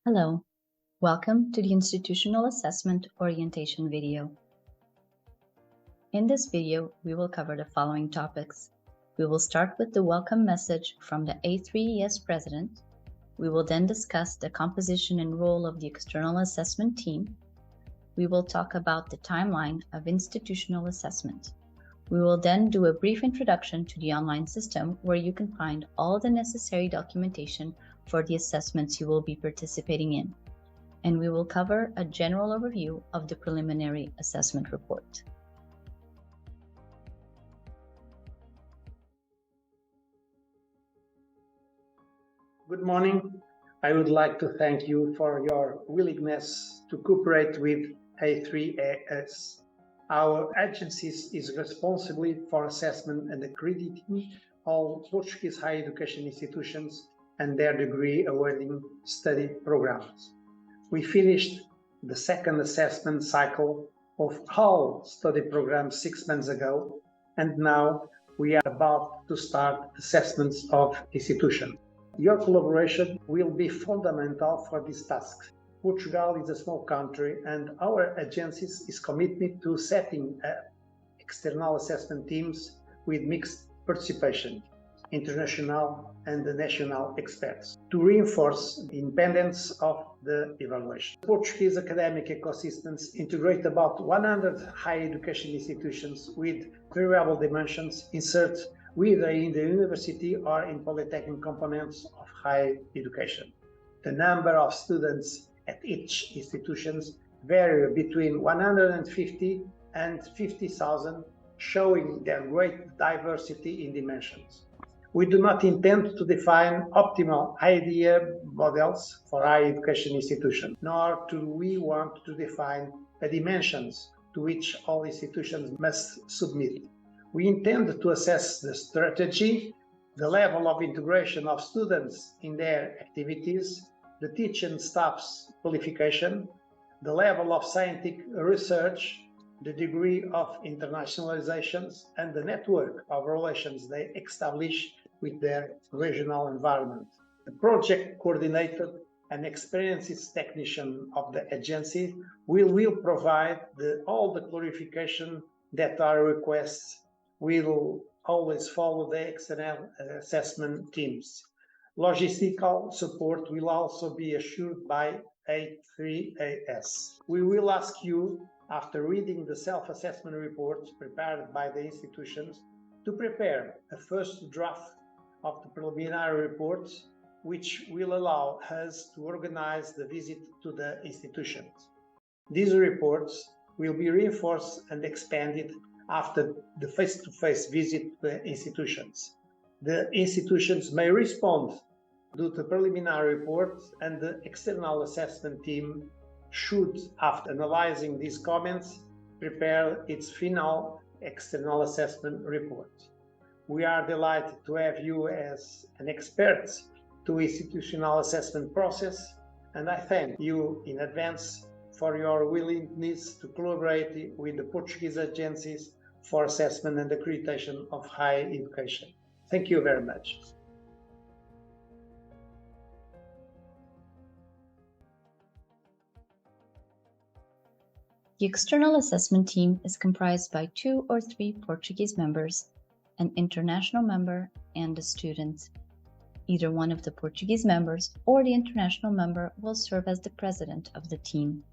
Hello, welcome to the Institutional Assessment Orientation video. In this video, we will cover the following topics. We will start with the welcome message from the A3ES President. We will then discuss the composition and role of the External Assessment Team. We will talk about the timeline of institutional assessment. We will then do a brief introduction to the online system where you can find all the necessary documentation for the assessments you will be participating in. And we will cover a general overview of the preliminary assessment report. Good morning. I would like to thank you for your willingness to cooperate with A3ES. Our agency is responsible for assessment and accrediting all Portuguese higher education institutions and their degree awarding study programs. We finished the second assessment cycle of all study programs 6 months ago, and now we are about to start assessments of institutions. Your collaboration will be fundamental for this task. Portugal is a small country, and our agency is committed to setting up external assessment teams with mixed participation, international and national experts, to reinforce the independence of the evaluation. Portuguese academic ecosystems integrate about 100 higher education institutions with variable dimensions insert whether in the university or in polytechnic components of higher education. The number of students at each institution vary between 150 and 50,000, showing their great diversity in dimensions. We do not intend to define optimal idea models for higher education institutions, nor do we want to define the dimensions to which all institutions must submit. We intend to assess the strategy, the level of integration of students in their activities, the teaching staff's qualification, the level of scientific research, the degree of internationalizations, and the network of relations they establish with their regional environment. The project coordinator and experienced technician of the agency will provide all the clarification that our requests will always follow the external assessment teams. Logistical support will also be assured by A3ES. We will ask you, after reading the self-assessment reports prepared by the institutions, to prepare a first draft of the preliminary reports, which will allow us to organize the visit to the institutions. These reports will be reinforced and expanded after the face-to-face visit to the institutions. The institutions may respond to the preliminary report, and the external assessment team should, after analyzing these comments, prepare its final external assessment report. We are delighted to have you as an expert to institutional assessment process, and I thank you in advance for your willingness to collaborate with the Portuguese agencies for assessment and accreditation of higher education. Thank you very much. The external assessment team is comprised by 2 or 3 Portuguese members, an international member, and a student. Either one of the Portuguese members or the international member will serve as the president of the team.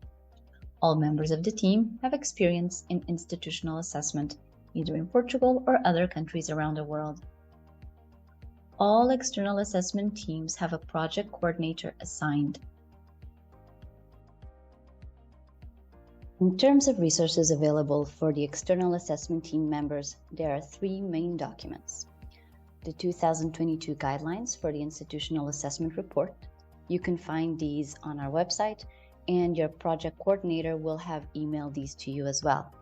All members of the team have experience in institutional assessment, either in Portugal or other countries around the world. All external assessment teams have a project coordinator assigned. In terms of resources available for the external assessment team members, there are 3 main documents. The 2022 guidelines for the institutional assessment report. You can find these on our website, and your project coordinator will have emailed these to you as well.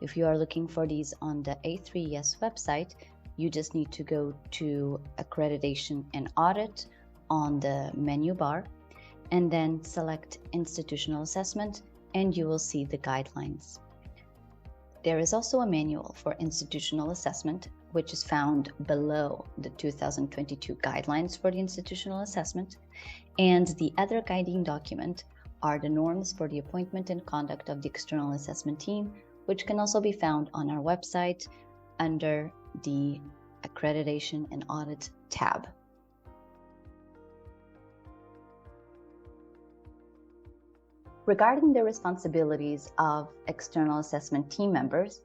If you are looking for these on the A3ES website, you just need to go to Accreditation and Audit on the menu bar, and then select Institutional Assessment, and you will see the guidelines. There is also a manual for institutional assessment, which is found below the 2022 guidelines for the institutional assessment, And the other guiding document are the norms for the appointment and conduct of the external assessment team, which can also be found on our website under the Accreditation and Audit tab. Regarding the responsibilities of external assessment team members,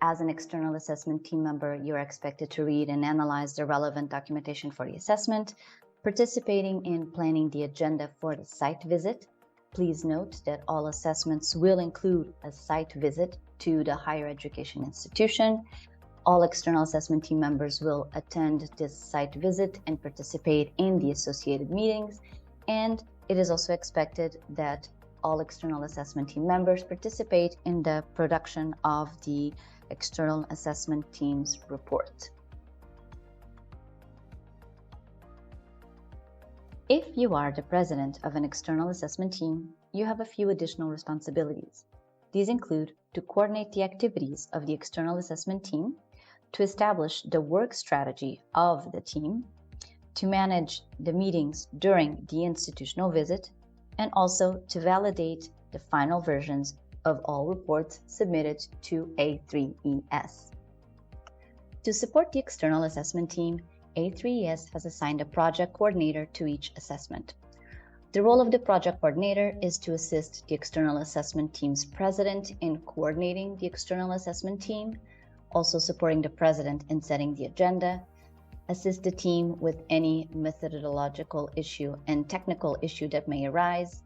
as an external assessment team member, you're expected to read and analyze the relevant documentation for the assessment, participating in planning the agenda for the site visit. Please note that all assessments will include a site visit to the higher education institution. All external assessment team members will attend this site visit and participate in the associated meetings, and it is also expected that all external assessment team members participate in the production of the external assessment team's report. If you are the president of an external assessment team, you have a few additional responsibilities. These include to coordinate the activities of the external assessment team, to establish the work strategy of the team, to manage the meetings during the institutional visit, and also to validate the final versions of all reports submitted to A3ES. To support the external assessment team, A3ES has assigned a project coordinator to each assessment. The role of the project coordinator is to assist the external assessment team's president in coordinating the external assessment team, also supporting the president in setting the agenda, assist the team with any methodological issue and technical issue that may arise,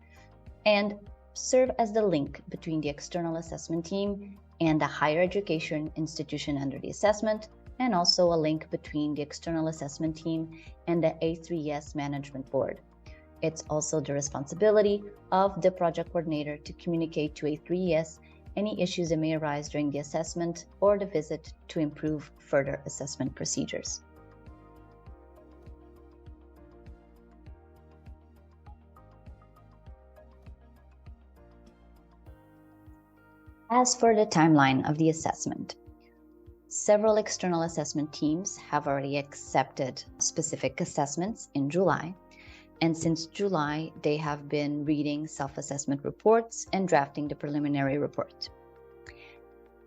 and serve as the link between the external assessment team and the higher education institution under the assessment, and also a link between the external assessment team and the A3ES management board. It's also the responsibility of the project coordinator to communicate to A3ES any issues that may arise during the assessment or the visit to improve further assessment procedures. As for the timeline of the assessment, several external assessment teams have already accepted specific assessments in July, and since July, they have been reading self-assessment reports and drafting the preliminary report.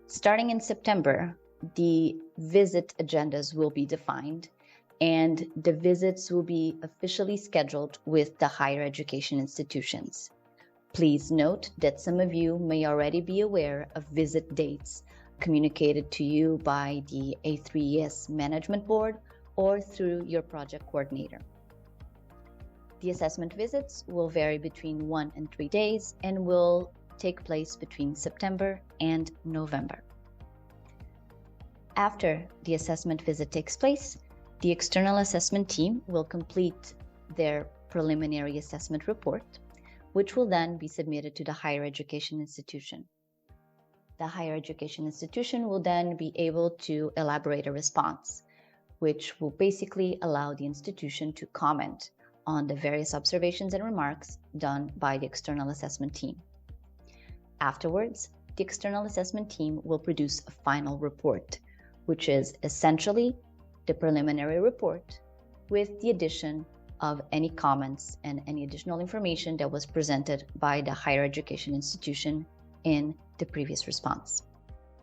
Starting in September, the visit agendas will be defined, and the visits will be officially scheduled with the higher education institutions. Please note that some of you may already be aware of visit dates communicated to you by the A3ES Management Board or through your project coordinator. The assessment visits will vary between 1 and 3 days and will take place between September and November. After the assessment visit takes place, the external assessment team will complete their preliminary assessment report, which will then be submitted to the higher education institution. The higher education institution will then be able to elaborate a response, which will basically allow the institution to comment on the various observations and remarks done by the external assessment team. Afterwards, the external assessment team will produce a final report, which is essentially the preliminary report with the addition of any comments and any additional information that was presented by the higher education institution in the previous response.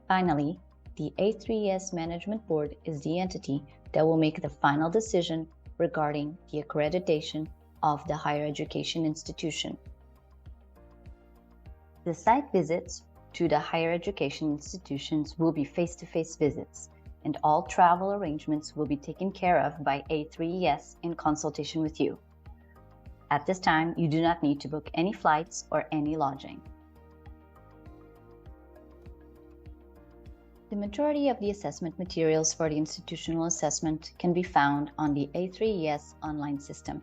Finally, the A3ES Management Board is the entity that will make the final decision regarding the accreditation of the higher education institution. The site visits to the higher education institutions will be face-to-face visits, and all travel arrangements will be taken care of by A3ES in consultation with you. At this time, you do not need to book any flights or any lodging. The majority of the assessment materials for the institutional assessment can be found on the A3ES online system.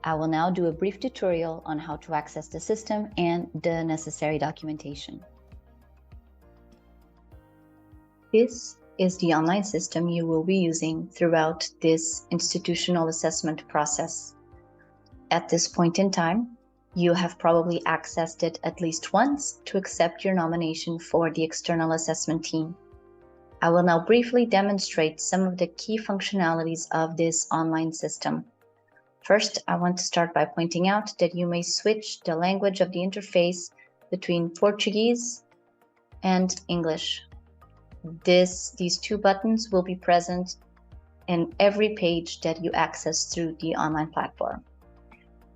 I will now do a brief tutorial on how to access the system and the necessary documentation. This is the online system you will be using throughout this institutional assessment process. At this point in time, you have probably accessed it at least once to accept your nomination for the external assessment team. I will now briefly demonstrate some of the key functionalities of this online system. First, I want to start by pointing out that you may switch the language of the interface between Portuguese and English. These two buttons will be present in every page that you access through the online platform.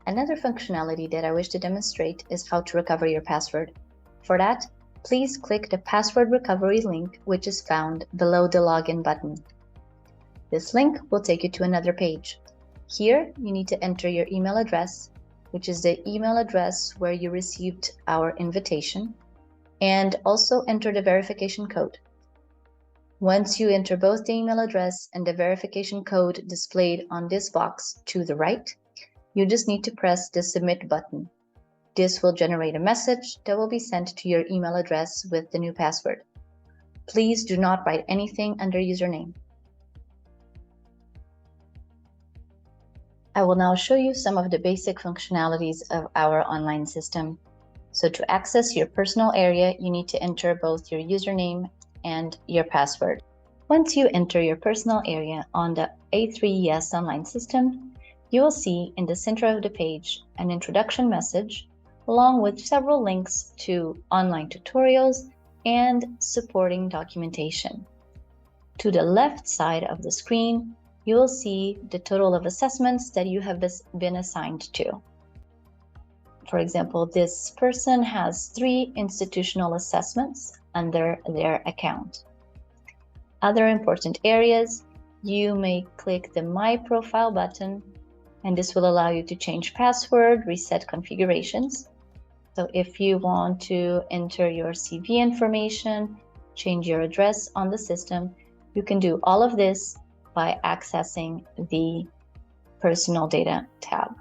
Another functionality that I wish to demonstrate is how to recover your password. For that, please click the password recovery link, which is found below the login button. This link will take you to another page. Here, you need to enter your email address, which is the email address where you received our invitation, and also enter the verification code. Once you enter both the email address and the verification code displayed on this box to the right, you just need to press the submit button. This will generate a message that will be sent to your email address with the new password. Please do not write anything under username. I will now show you some of the basic functionalities of our online system. So to access your personal area, you need to enter both your username and your password. Once you enter your personal area on the A3ES online system, you will see in the center of the page an introduction message along with several links to online tutorials and supporting documentation. To the left side of the screen, you will see the total of assessments that you have been assigned to. For example, this person has 3 institutional assessments under their account. Other important areas, you may click the My Profile button, and this will allow you to change password, reset configurations. So if you want to enter your CV information, change your address on the system, you can do all of this by accessing the Personal Data tab.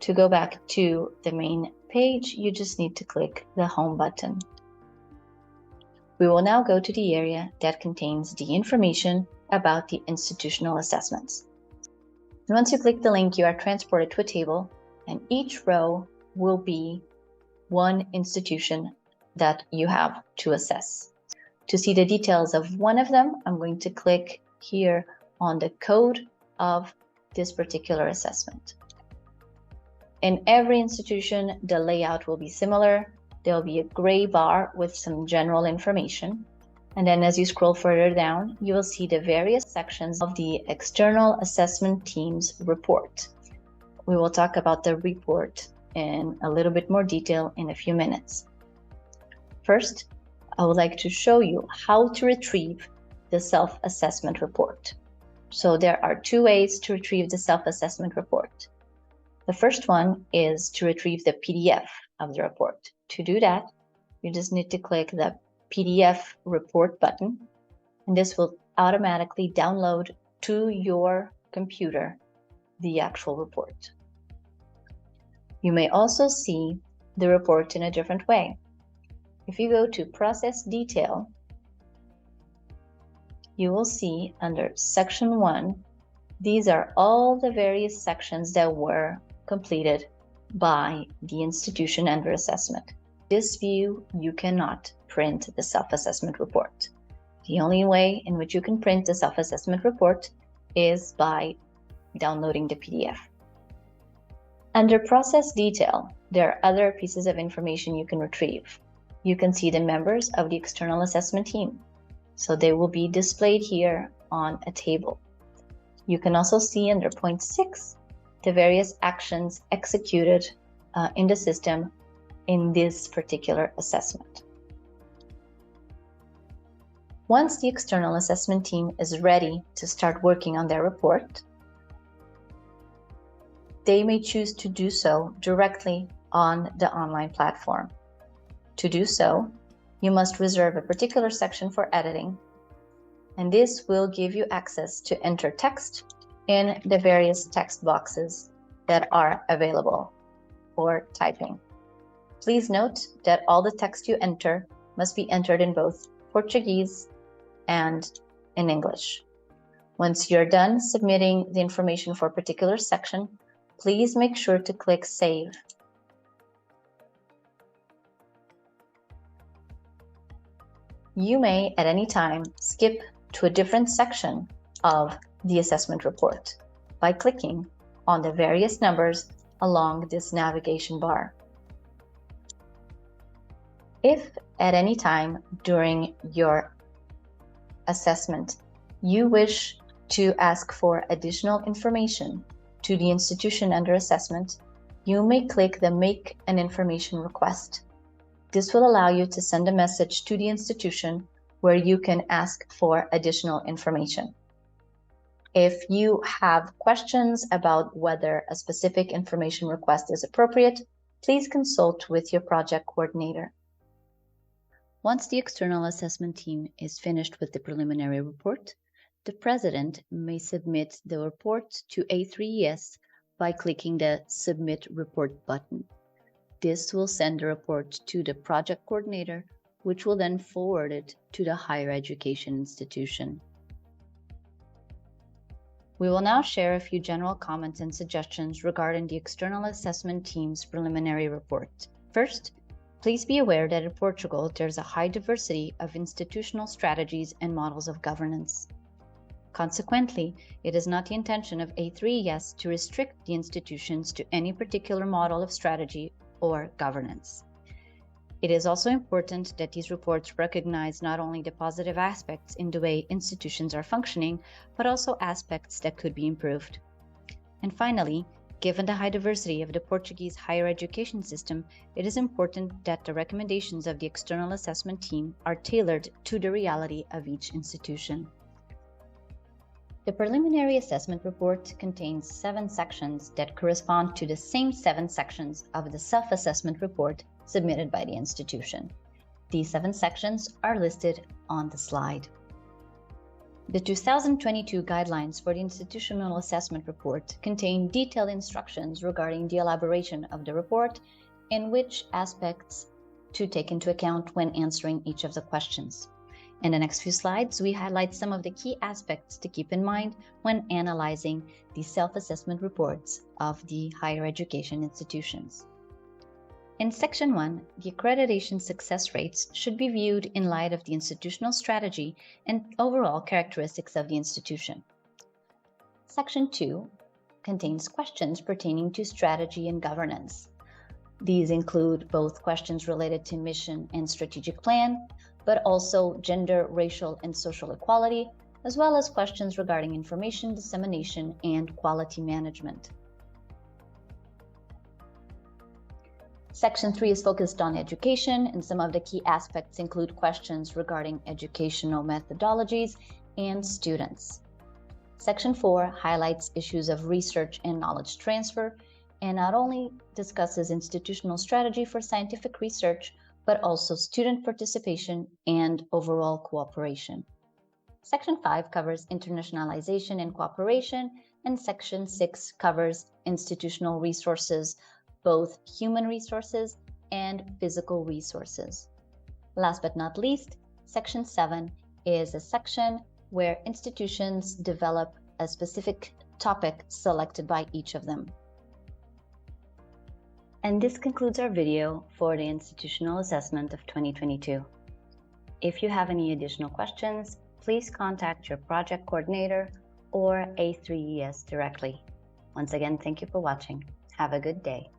To go back to the main page, you just need to click the Home button. We will now go to the area that contains the information about the institutional assessments. And once you click the link, you are transported to a table, and each row will be one institution that you have to assess. To see the details of one of them, I'm going to click here on the code of this particular assessment. In every institution, the layout will be similar. There will be a gray bar with some general information. And then as you scroll further down, you will see the various sections of the External Assessment Team's report. We will talk about the report in a little bit more detail in a few minutes. First, I would like to show you how to retrieve the self-assessment report. So there are 2 ways to retrieve the self-assessment report. The first one is to retrieve the PDF of the report. To do that, you just need to click the PDF report button, and this will automatically download to your computer the actual report. You may also see the report in a different way. If you go to Process Detail, you will see under Section 1, these are all the various sections that were completed by the institution under assessment. This view, you cannot print the self-assessment report. The only way in which you can print the self-assessment report is by downloading the PDF. Under Process Detail, there are other pieces of information you can retrieve. You can see the members of the external assessment team. So they will be displayed here on a table. You can also see under point 6 the various actions executed in the system in this particular assessment. Once the external assessment team is ready to start working on their report, they may choose to do so directly on the online platform. To do so, you must reserve a particular section for editing, and this will give you access to enter text in the various text boxes that are available for typing. Please note that all the text you enter must be entered in both Portuguese and in English. Once you're done submitting the information for a particular section, please make sure to click Save. You may, at any time, skip to a different section of the assessment report by clicking on the various numbers along this navigation bar. If at any time during your assessment you wish to ask for additional information to the institution under assessment, you may click the Make an Information Request. This will allow you to send a message to the institution where you can ask for additional information. If you have questions about whether a specific information request is appropriate, please consult with your project coordinator. Once the external assessment team is finished with the preliminary report, the president may submit the report to A3ES by clicking the Submit Report button. This will send the report to the project coordinator, which will then forward it to the higher education institution. We will now share a few general comments and suggestions regarding the external assessment team's preliminary report. First, please be aware that in Portugal, there's a high diversity of institutional strategies and models of governance. Consequently, it is not the intention of A3ES to restrict the institutions to any particular model of strategy or governance. It is also important that these reports recognize not only the positive aspects in the way institutions are functioning, but also aspects that could be improved. And finally, given the high diversity of the Portuguese higher education system, it is important that the recommendations of the external assessment team are tailored to the reality of each institution. The preliminary assessment report contains 7 sections that correspond to the same 7 sections of the self-assessment report submitted by the institution. These 7 sections are listed on the slide. The 2022 guidelines for the institutional assessment report contain detailed instructions regarding the elaboration of the report and which aspects to take into account when answering each of the questions. In the next few slides, we highlight some of the key aspects to keep in mind when analyzing the self-assessment reports of the higher education institutions. In Section 1, the accreditation success rates should be viewed in light of the institutional strategy and overall characteristics of the institution. Section 2 contains questions pertaining to strategy and governance. These include both questions related to mission and strategic plan, but also gender, racial, and social equality, as well as questions regarding information dissemination and quality management. Section 3 is focused on education, and some of the key aspects include questions regarding educational methodologies and students. Section 4 highlights issues of research and knowledge transfer, and not only discusses institutional strategy for scientific research, but also student participation and overall cooperation. Section 5 covers internationalization and cooperation, and Section 6 covers institutional resources, both human resources and physical resources. Last but not least, Section 7 is a section where institutions develop a specific topic selected by each of them. And this concludes our video for the Institutional Assessment of 2022. If you have any additional questions, please contact your project coordinator or A3ES directly. Once again, thank you for watching. Have a good day.